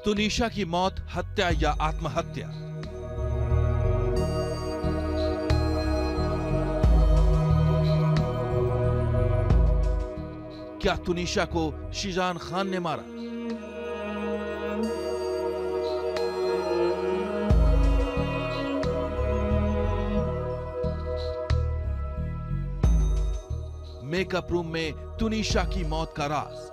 तुनिशा की मौत हत्या या आत्महत्या? क्या तुनिशा को शीजान खान ने मारा? मेकअप रूम में तुनिशा की मौत का राज।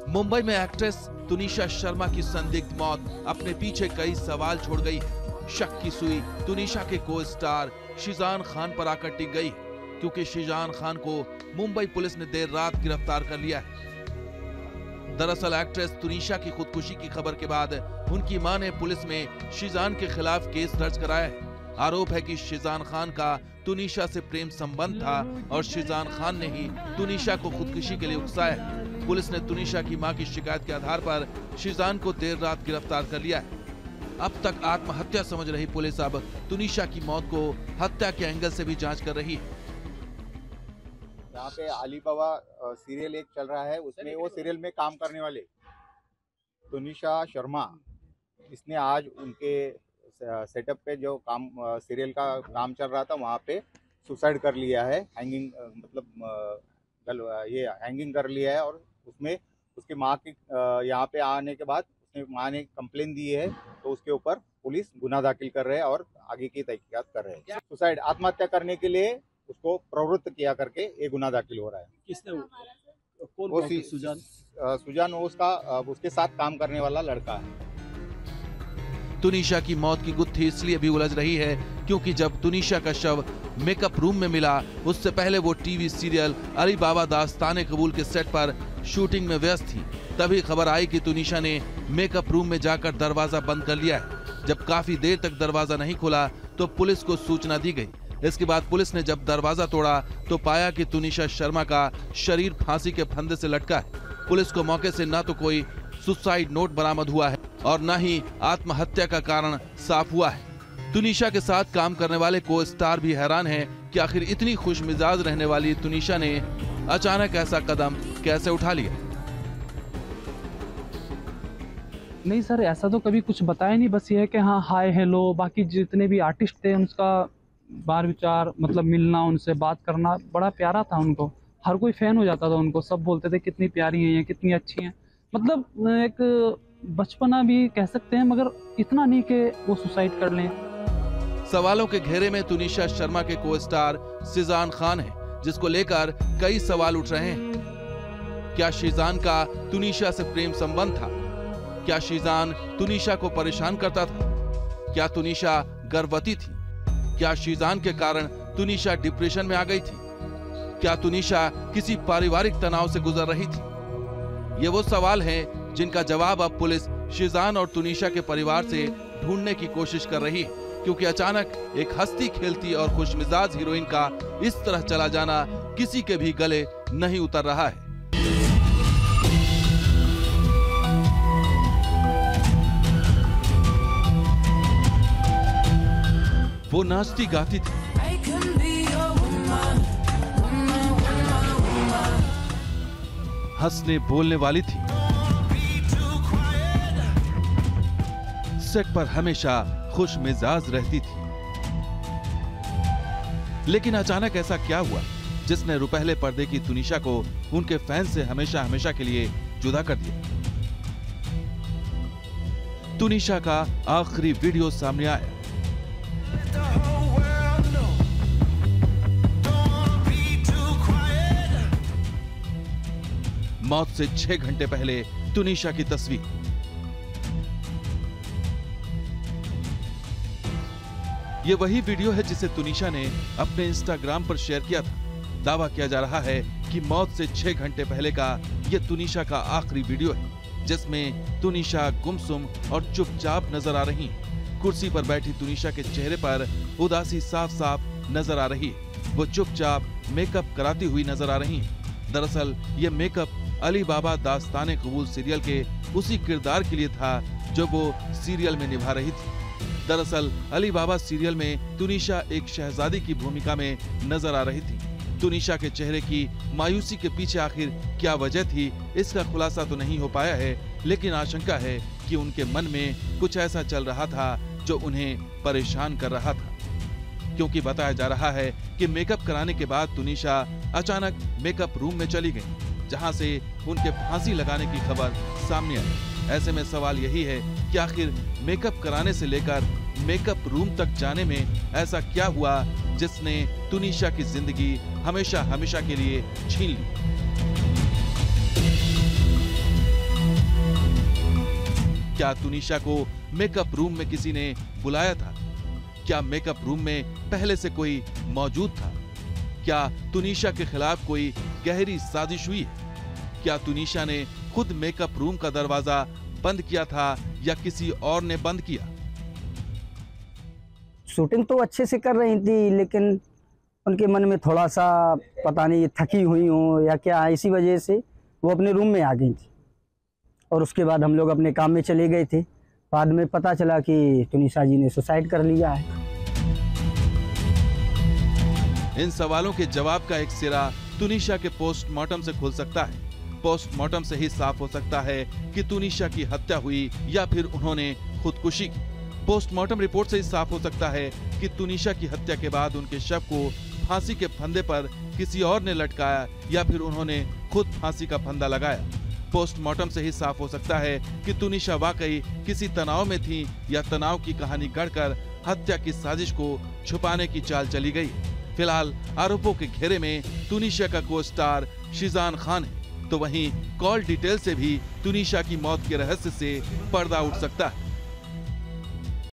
मुंबई में एक्ट्रेस तुनिशा शर्मा की संदिग्ध मौत अपने पीछे कई सवाल छोड़ गई है। शक की सुई तुनिशा के को स्टार शीजान खान पर आकर टिक गई है, क्योंकि शीजान खान को मुंबई पुलिस ने देर रात गिरफ्तार कर लिया है। दरअसल एक्ट्रेस तुनिशा की खुदकुशी की खबर के बाद उनकी मां ने पुलिस में शीजान के खिलाफ केस दर्ज कराया है। आरोप है कि शीजान खान का तुनिशा से प्रेम संबंध था और शीजान खान ने ही तुनिशा को खुदकुशी के लिए उकसाया। पुलिस ने तुनिशा की मां की शिकायत के आधार पर शीजान को देर रात गिरफ्तार कर लिया है। अब तक आत्महत्या समझ रही पुलिस अब तुनिशा की मौत को हत्या के एंगल से भी जांच कर रही है। यहाँ पे अली बाबा सीरियल एक चल रहा है, उसमें वो सीरियल में काम करने वाले तुनिशा शर्मा, इसने आज उनके सेटअप पे जो काम सीरियल का काम चल रहा था वहाँ पे सुसाइड कर लिया है। हैंगिंग मतलब ये हैंगिंग कर लिया है और उसमें उसकी माँ की यहाँ पे आने के बाद उसने माँ ने कंप्लेन दी है, तो उसके ऊपर पुलिस गुनाह दाखिल कर रहे हैं और आगे की तहकीकात कर रहे हैं। सुसाइड आत्महत्या करने के लिए उसको प्रवृत्त किया करके ये गुनाह दाखिल हो रहा है। किसने कौन सुजान उसके साथ काम करने वाला लड़का है। तुनिशा की मौत की गुत्थी इसलिए भी उलझ रही है क्योंकि जब तुनिशा का शव मेकअप रूम में मिला, उससे पहले वो टीवी सीरियल अली बाबा दास्ताने कबूल के सेट पर शूटिंग में व्यस्त थी। तभी खबर आई कि तुनिशा ने मेकअप रूम में जाकर दरवाजा बंद कर लिया है। जब काफी देर तक दरवाजा नहीं खुला तो पुलिस को सूचना दी गई। इसके बाद पुलिस ने जब दरवाजा तोड़ा तो पाया कि तुनिशा शर्मा का शरीर फांसी के फंदे से लटका है। पुलिस को मौके से न तो कोई सुसाइड नोट बरामद हुआ है और न ही आत्महत्या का कारण साफ हुआ है। तुनिशा के साथ काम करने वाले को स्टार भी हैरान हैं कि आखिर इतनी खुश मिजाज रहने वाली तुनिशा ने अचानक ऐसा कदम कैसे उठा लिया। नहीं सर, ऐसा तो कभी कुछ बताया नहीं, बस ये है कि हाँ हाय हेलो, बाकी जितने भी आर्टिस्ट थे उनका बार विचार मतलब मिलना, उनसे बात करना बड़ा प्यारा था। उनको हर कोई फैन हो जाता था उनको, सब बोलते थे कितनी प्यारी हैं ये, कितनी अच्छी हैं। मतलब एक बचपना भी कह सकते हैं, मगर इतना नहीं कि वो सुसाइड कर लें। सवालों के घेरे में तुनिशा शर्मा के को स्टार शीजान खान है, जिसको लेकर कई सवाल उठ रहे हैं। क्या शीजान का तुनिशा से प्रेम संबंध था? क्या शीजान तुनिशा को परेशान करता था? क्या तुनिशा गर्भवती थी? क्या शीजान के कारण तुनिशा डिप्रेशन में आ गई थी? क्या तुनिशा किसी पारिवारिक तनाव से गुजर रही थी? ये वो सवाल हैं जिनका जवाब अब पुलिस शीजान और तुनिशा के परिवार से ढूंढने की कोशिश कर रही है, क्योंकि अचानक एक हंसती खेलती और खुशमिजाज हीरोइन का इस तरह चला जाना किसी के भी गले नहीं उतर रहा है। वो नाचती गाती थी, हंसने बोलने वाली थी, सेट पर हमेशा खुश मिजाज रहती थी। लेकिन अचानक ऐसा क्या हुआ जिसने रुपहले पर्दे की तुनिशा को उनके फैंस से हमेशा हमेशा के लिए जुदा कर दिया? तुनिशा का आखिरी वीडियो सामने आया। मौत से 6 घंटे पहले तुनिशा की तस्वीर। यह वही वीडियो है जिसे तुनिशा ने अपने इंस्टाग्राम पर शेयर किया था। दावा किया जा रहा है कि मौत से 6 घंटे पहले का यह तुनिशा का आखिरी वीडियो है, जिसमें तुनिशा गुमसुम और चुपचाप नजर आ रही है। कुर्सी पर बैठी तुनिशा के चेहरे पर उदासी साफ साफ नजर आ रही है। वो चुपचाप मेकअप कराती हुई नजर आ रही है। दरअसल ये मेकअप अली बाबा दास्ताने कबूल सीरियल के उसी किरदार के लिए था जो वो सीरियल में निभा रही थी। दरअसल अली बाबा सीरियल में तुनिशा एक शहजादी की भूमिका में नजर आ रही थी। तुनिशा के चेहरे की मायूसी के पीछे आखिर क्या वजह थी, इसका खुलासा तो नहीं हो पाया है, लेकिन आशंका है कि उनके मन में कुछ ऐसा चल रहा था जो उन्हें परेशान कर रहा था। क्योंकि बताया जा रहा है कि मेकअप कराने के बाद तुनिशा अचानक मेकअप रूम में चली गई, जहां से उनके फांसी लगाने की खबर सामने आई। ऐसे में सवाल यही है कि आखिर मेकअप कराने से लेकर मेकअप रूम तक जाने में ऐसा क्या हुआ जिसने तुनिशा की जिंदगी हमेशा हमेशा के लिए छीन ली। क्या तुनिशा को मेकअप रूम में किसी ने बुलाया था? क्या मेकअप रूम में पहले से कोई मौजूद था? क्या तुनिशा के खिलाफ कोई गहरी साजिश हुई है? क्या तुनिशा ने खुद मेकअप रूम का दरवाजा बंद किया था या किसी और ने बंद किया? शूटिंग तो अच्छे से कर रही थी, लेकिन उनके मन में थोड़ा सा पता नहीं थकी हुई हो या क्या, इसी वजह से वो अपने रूम में आ गई थी। और उसके बाद हम लोग अपने काम में चले गए थे। बाद में पता चला कि तुनिशा जी ने सुसाइड कर लिया है। इन सवालों के जवाब का एक सिरा तुनिशा के पोस्टमार्टम से खुल सकता है। पोस्टमार्टम से ही साफ हो सकता है कि तुनिशा की हत्या हुई या फिर उन्होंने खुदकुशी की। पोस्टमार्टम रिपोर्ट से ही साफ हो सकता है कि तुनिशा की हत्या के बाद उनके शव को फांसी के फंदे पर किसी और ने लटकाया या फिर उन्होंने खुद फांसी का फंदा लगाया। पोस्टमार्टम से ही साफ हो सकता है कि तुनिशा वाकई किसी तनाव में थी या तनाव की कहानी गढ़कर हत्या की साजिश को छुपाने की चाल चली गई। फिलहाल आरोपों के घेरे में तुनिशा का को स्टार शिजान खान है, तो वहीं कॉल डिटेल से भी तुनिशा की मौत के रहस्य से पर्दा उठ सकता है।